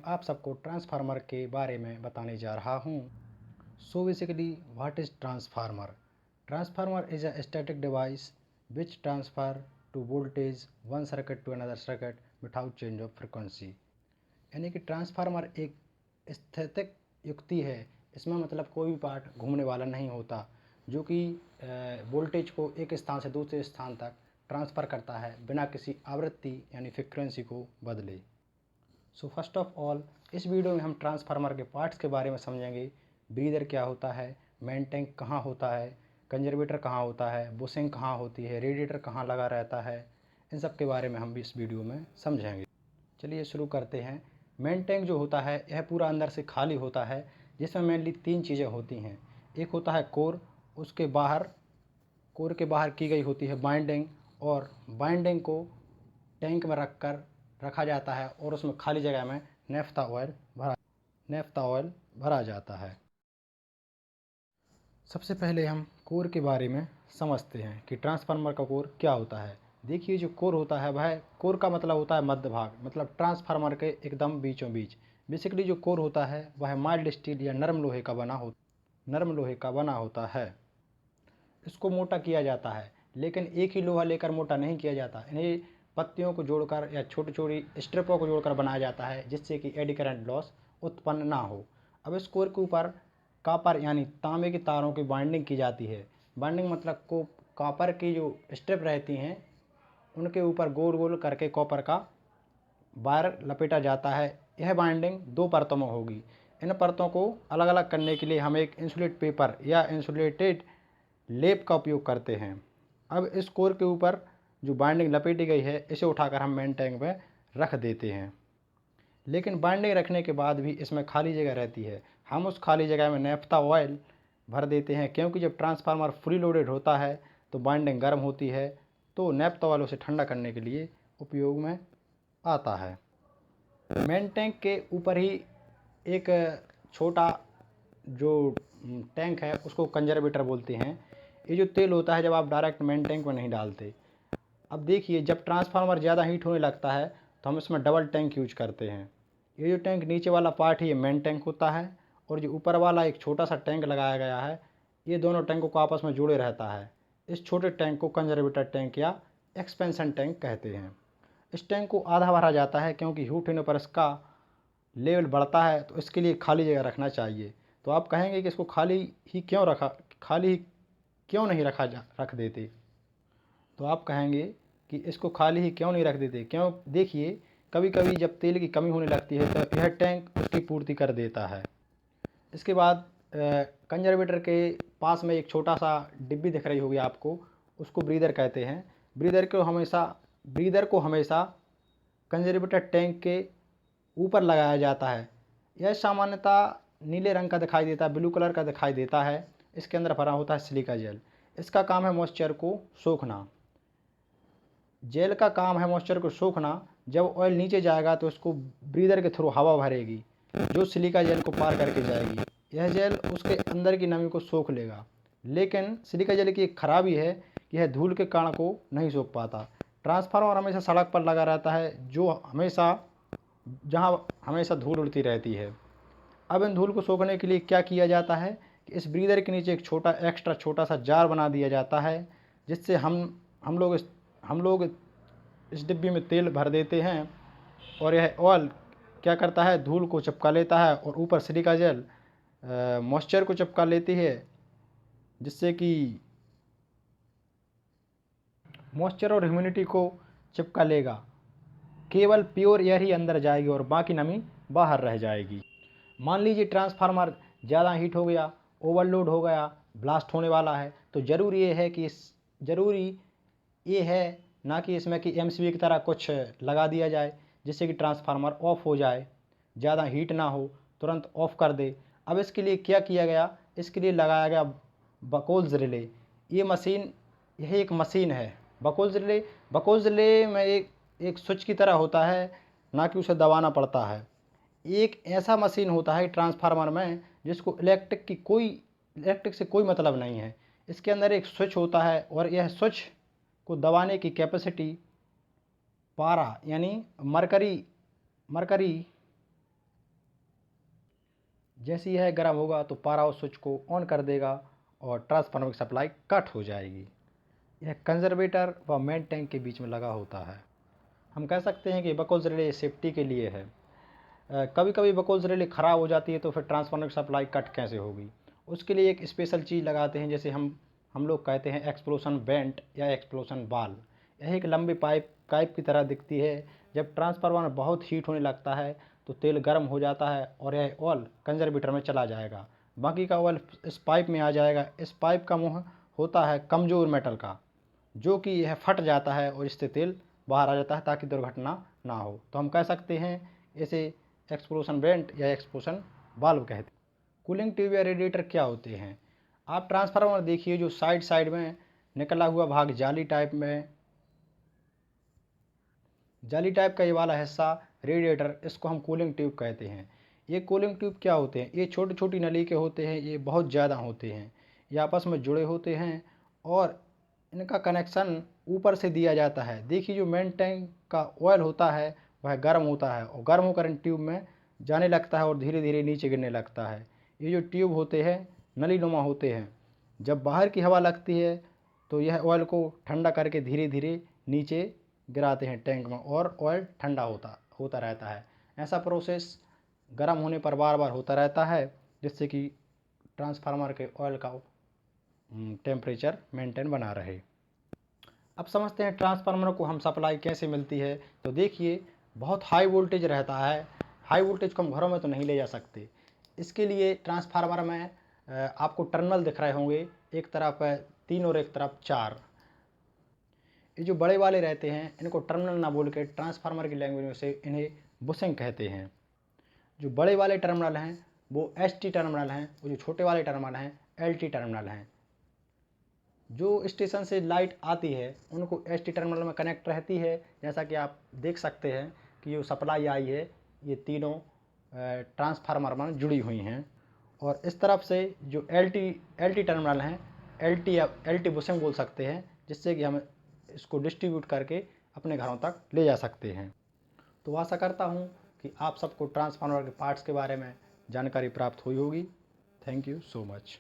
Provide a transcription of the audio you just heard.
आप सबको ट्रांसफार्मर के बारे में बताने जा रहा हूँ। So basically what is transformer? Transformer is a static device which transfer to voltage one circuit to another circuit without change of frequency। यानी कि ट्रांसफार्मर एक स्थितिक युक्ति है। इसमें मतलब कोई भी पार्ट घूमने वाला नहीं होता, जो कि वोल्टेज को एक स्थान से दूसरे स्थान तक ट्रांसफ़र करता है बिना किसी आवृत्ति यानी फ्रिक्वेंसी को बदले। सो फर्स्ट ऑफ ऑल इस वीडियो में हम ट्रांसफार्मर के पार्ट्स के बारे में समझेंगे। ब्रीदर क्या होता है, मेन टैंक कहाँ होता है, कंजर्वेटर कहाँ होता है, बुशिंग कहाँ होती है, रेडिएटर कहाँ लगा रहता है, इन सब के बारे में हम भी इस वीडियो में समझेंगे। चलिए शुरू करते हैं। मेन टैंक जो होता है यह पूरा अंदर से खाली होता है, जिसमें मेनली 3 चीज़ें होती हैं। एक होता है कोर, उसके बाहर कोर के बाहर की गई होती है बाइंडिंग, और बाइंडिंग को टैंक में रखा जाता है और उसमें खाली जगह में नेफ्था ऑयल भरा जाता है। सबसे पहले हम कोर के बारे में समझते हैं कि ट्रांसफार्मर का कोर क्या होता है। देखिए, जो कोर होता है वह कोर का मतलब होता है मध्य भाग, मतलब ट्रांसफार्मर के एकदम बीचों बीच। बेसिकली जो कोर होता है वह माइल्ड स्टील या नरम लोहे का बना होता है। इसको मोटा किया जाता है, लेकिन एक ही लोहा लेकर मोटा नहीं किया जाता। इन्हें पत्तियों को जोड़कर या छोटी छोटी स्ट्रिपों को जोड़कर बनाया जाता है, जिससे कि एडी करंट लॉस उत्पन्न ना हो। अब इस कोर के ऊपर कॉपर यानी तांबे के तारों की बाइंडिंग की जाती है। बाइंडिंग मतलब को कॉपर की जो स्ट्रिप रहती हैं उनके ऊपर गोल गोल करके कॉपर का वायर लपेटा जाता है। यह बाइंडिंग 2 परतों में होगी। इन परतों को अलग अलग करने के लिए हम एक इंसुलेट पेपर या इंसुलेटेड लेप का उपयोग करते हैं। अब इस कोर के ऊपर जो बाइंडिंग लपेटी गई है इसे उठाकर हम मेन टैंक में रख देते हैं। लेकिन बाइंडिंग रखने के बाद भी इसमें खाली जगह रहती है। हम उस खाली जगह में नेफ्था ऑयल भर देते हैं, क्योंकि जब ट्रांसफार्मर फुली लोडेड होता है तो बाइंडिंग गर्म होती है, तो नेफ्था ऑयल उसे ठंडा करने के लिए उपयोग में आता है। मेन टैंक के ऊपर ही एक छोटा जो टैंक है उसको कंजर्वेटर बोलते हैं। ये जो तेल होता है जब आप डायरेक्ट मेन टैंक में नहीं डालते। अब देखिए, जब ट्रांसफार्मर ज़्यादा हीट होने लगता है तो हम इसमें डबल टैंक यूज करते हैं। ये जो टैंक नीचे वाला पार्ट है ये मेन टैंक होता है, और जो ऊपर वाला एक छोटा सा टैंक लगाया गया है ये दोनों टैंकों को आपस में जोड़े रहता है। इस छोटे टैंक को कंजर्वेटर टैंक या एक्सपेंशन टैंक कहते हैं। इस टैंक को आधा भरा जाता है, क्योंकि हीट होने पर इसका लेवल बढ़ता है, तो इसके लिए खाली जगह रखना चाहिए। तो आप कहेंगे कि इसको खाली ही क्यों नहीं रख देते। तो आप कहेंगे कि इसको खाली ही क्यों नहीं रख देते, क्यों? देखिए, कभी कभी जब तेल की कमी होने लगती है तो यह टैंक उसकी पूर्ति कर देता है। इसके बाद कंजर्वेटर के पास में एक छोटा सा डिब्बी दिख रही होगी आपको, उसको ब्रीदर कहते हैं। ब्रीदर को हमेशा कंजर्वेटर टैंक के ऊपर लगाया जाता है। यह सामान्यतः नीले रंग का दिखाई देता है, ब्लू कलर का दिखाई देता है। इसके अंदर भरा होता है सिलिका जेल। इसका काम है मॉइस्चर को सोखना। जेल का काम है मॉइस्चर को सोखना। जब ऑयल नीचे जाएगा तो उसको ब्रीदर के थ्रू हवा भरेगी, जो सिलिका जेल को पार करके जाएगी। यह जेल उसके अंदर की नमी को सोख लेगा। लेकिन सिलिका जेल की एक खराबी है कि यह धूल के कण को नहीं सोख पाता। ट्रांसफार्मर हमेशा सड़क पर लगा रहता है, जहाँ हमेशा धूल उड़ती रहती है। अब इन धूल को सोखने के लिए क्या किया जाता है कि इस ब्रीदर के नीचे एक छोटा सा जार बना दिया जाता है, जिससे हम लोग इस डिब्बी में तेल भर देते हैं, और यह ऑयल क्या करता है, धूल को चिपका लेता है और ऊपर सिलिका जेल मॉइस्चर को चिपका लेती है, जिससे कि मॉइस्चर और ह्यूमिडिटी को चिपका लेगा। केवल प्योर एयर ही अंदर जाएगी और बाकी नमी बाहर रह जाएगी। मान लीजिए ट्रांसफार्मर ज़्यादा हीट हो गया, ओवरलोड हो गया, ब्लास्ट होने वाला है, तो ज़रूरी ये है ना कि इसमें कि एमसीबी की तरह कुछ लगा दिया जाए जिससे कि ट्रांसफार्मर ऑफ हो जाए, ज़्यादा हीट ना हो, तुरंत ऑफ कर दे। अब इसके लिए क्या किया गया, इसके लिए लगाया गया बकोल्स रिले। यह एक मशीन है। बकोल्स रिले में एक स्विच की तरह होता है, ना कि उसे दबाना पड़ता है। एक ऐसा मशीन होता है ट्रांसफार्मर में जिसको इलेक्ट्रिक से कोई मतलब नहीं है। इसके अंदर एक स्विच होता है, और यह स्विच को दबाने की कैपेसिटी पारा यानी मरकरी जैसे ही यह गर्म होगा तो पावर हाउस स्विच को ऑन कर देगा और ट्रांसफार्मर की सप्लाई कट हो जाएगी। यह कंजर्वेटर व मेन टैंक के बीच में लगा होता है। हम कह सकते हैं कि बकोल्स रिले सेफ्टी के लिए है। कभी कभी बकोल्स रिले ख़राब हो जाती है तो फिर ट्रांसफार्मर की सप्लाई कट कैसे होगी। उसके लिए एक स्पेशल चीज़ लगाते हैं, जैसे हम लोग कहते हैं एक्सप्लोशन वेंट या एक्सप्लोशन बाल। यह एक लंबी पाइप की तरह दिखती है। जब ट्रांसफार्मर बहुत हीट होने लगता है तो तेल गर्म हो जाता है और यह ऑयल कंजर्वेटर में चला जाएगा। बाकी का ऑयल इस पाइप में आ जाएगा। इस पाइप का मुँह होता है कमज़ोर मेटल का, जो कि यह फट जाता है और इससे तेल बाहर आ जाता है ताकि दुर्घटना ना हो। तो हम कह सकते हैं इसे एक्सप्लोशन वेंट या एक्सप्लोशन वाल्व कहते हैं। कूलिंग ट्यूब या रेडिएटर क्या होते हैं? आप ट्रांसफार्मर देखिए, जो साइड में निकला हुआ भाग जाली टाइप का ये वाला हिस्सा रेडिएटर, इसको हम कूलिंग ट्यूब कहते हैं। ये कूलिंग ट्यूब क्या होते हैं? ये छोटी छोटी नली के होते हैं, ये बहुत ज़्यादा होते हैं, ये आपस में जुड़े होते हैं और इनका कनेक्शन ऊपर से दिया जाता है। देखिए, जो मेन टैंक का ऑयल होता है वह गर्म होता है और गर्म होकर इन ट्यूब में जाने लगता है और धीरे धीरे नीचे गिरने लगता है। ये जो ट्यूब होते हैं नली नुमा होते हैं। जब बाहर की हवा लगती है तो यह ऑयल को ठंडा करके धीरे धीरे नीचे गिराते हैं टैंक में और ऑयल ठंडा होता रहता है। ऐसा प्रोसेस गर्म होने पर बार बार होता रहता है, जिससे कि ट्रांसफार्मर के ऑयल का टेम्परेचर मेंटेन बना रहे। अब समझते हैं ट्रांसफार्मर को हम सप्लाई कैसे मिलती है। तो देखिए, बहुत हाई वोल्टेज रहता है। हाई वोल्टेज को हम घरों में तो नहीं ले जा सकते। इसके लिए ट्रांसफार्मर में आपको टर्मिनल दिख रहे होंगे, एक तरफ 3 और एक तरफ 4। ये जो बड़े वाले रहते हैं इनको टर्मिनल ना बोल के ट्रांसफार्मर की लैंग्वेज में से इन्हें बुशिंग कहते हैं। जो बड़े वाले टर्मिनल हैं वो ST टर्मिनल हैं, वो जो छोटे वाले टर्मिनल हैं LT टर्मिनल हैं। जो स्टेशन से लाइट आती है उनको ST टर्मिनल में कनेक्ट रहती है। जैसा कि आप देख सकते हैं कि जो सप्लाई आई है ये तीनों ट्रांसफार्मर में जुड़ी हुई हैं। और इस तरफ से जो LT टर्मिनल हैं, LT बुशिंग बोल सकते हैं, जिससे कि हम इसको डिस्ट्रीब्यूट करके अपने घरों तक ले जा सकते हैं। तो आशा करता हूँ कि आप सबको ट्रांसफार्मर के पार्ट्स के बारे में जानकारी प्राप्त हुई होगी। Thank you so much.